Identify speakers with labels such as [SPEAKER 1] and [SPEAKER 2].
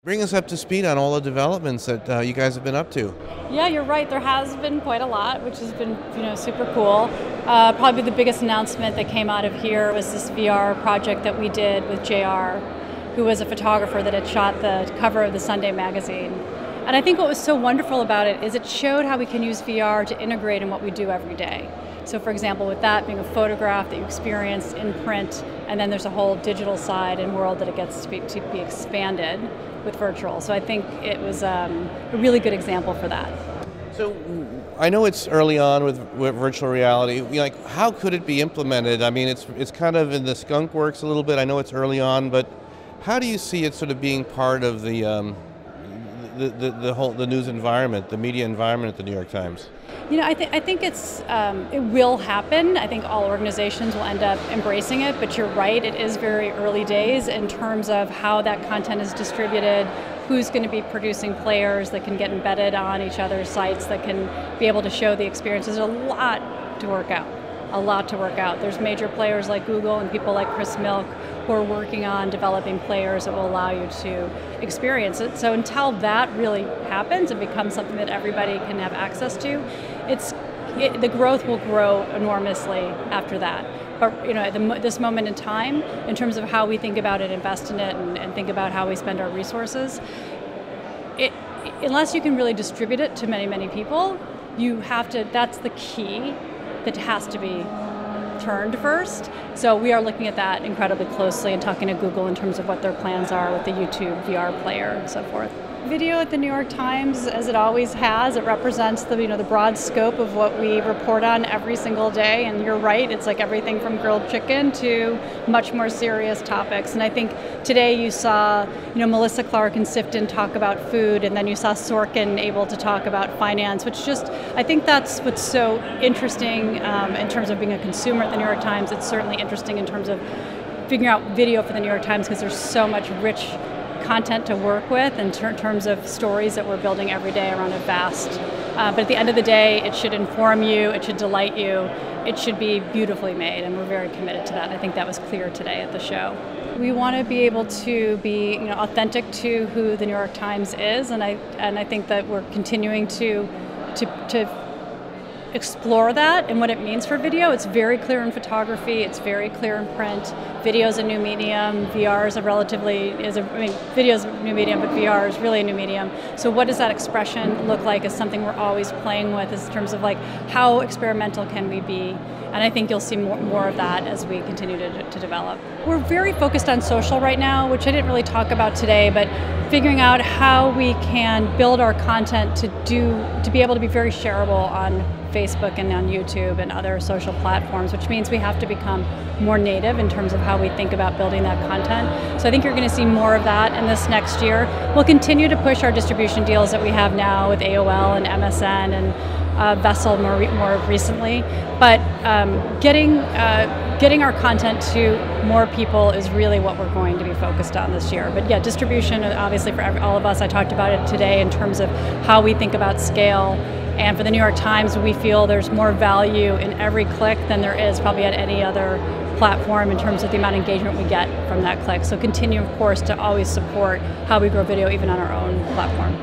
[SPEAKER 1] Bring us up to speed on all the developments that you guys have been up to.
[SPEAKER 2] Yeah, you're right. There has been quite a lot, which has been super cool. Probably the biggest announcement that came out of here was this VR project that we did with JR, who was a photographer that had shot the cover of the Sunday magazine. And I think what was so wonderful about it is it showed how we can use VR to integrate in what we do every day. So for example, with that being a photograph that you experience in print, and then there's a whole digital side and world that it gets to be expanded with virtual. So I think it was a really good example for that.
[SPEAKER 1] So I know it's early on with virtual reality. Like, how could it be implemented? I mean, it's kind of in the skunk works a little bit. I know it's early on, but how do you see it sort of being part of the news environment, the media environment at the New York Times?
[SPEAKER 2] I think it will happen. I think all organizations will end up embracing it, but you're right, it is very early days in terms of how that content is distributed, who's going to be producing players that can get embedded on each other's sites, that can be able to show the experiences. There's a lot to work out. There's major players like Google and people like Chris Milk who are working on developing players that will allow you to experience it. So until that really happens and becomes something that everybody can have access to, the growth will grow enormously after that. But at this moment in time, in terms of how we think about it, invest in it, and think about how we spend our resources, unless you can really distribute it to many, many people, that's the key that has to be turned first. So we are looking at that incredibly closely and talking to Google in terms of what their plans are with the YouTube VR player and so forth. Video at the New York Times, as it always has, it represents the broad scope of what we report on every single day. And you're right, it's like everything from grilled chicken to much more serious topics. And I think today you saw Melissa Clark and Sifton talk about food, and then you saw Sorkin able to talk about finance, which I think that's what's so interesting in terms of being a consumer at the New York Times. It's certainly interesting in terms of figuring out video for the New York Times because there's so much rich content to work with in terms of stories that we're building every day around a vast. But at the end of the day, it should inform you, it should delight you, it should be beautifully made, and we're very committed to that. I think that was clear today at the show. We want to be able to be authentic to who the New York Times is, and I think that we're continuing to explore that and what it means for video. It's very clear in photography, it's very clear in print. Video is a new medium, VR is video is a new medium, but VR is really a new medium. So what does that expression look like is something we're always playing with in terms of how experimental can we be? And I think you'll see more of that as we continue to develop. We're very focused on social right now, which I didn't really talk about today, but figuring out how we can build our content to be able to be very shareable on Facebook and on YouTube and other social platforms, which means we have to become more native in terms of how we think about building that content. So I think you're going to see more of that in this next year. We'll continue to push our distribution deals that we have now with AOL and MSN and Vessel more recently, but getting our content to more people is really what we're going to be focused on this year. But yeah, distribution, obviously for all of us, I talked about it today in terms of how we think about scale. And for the New York Times, we feel there's more value in every click than there is probably at any other platform in terms of the amount of engagement we get from that click. So continue, of course, to always support how we grow video even on our own platform.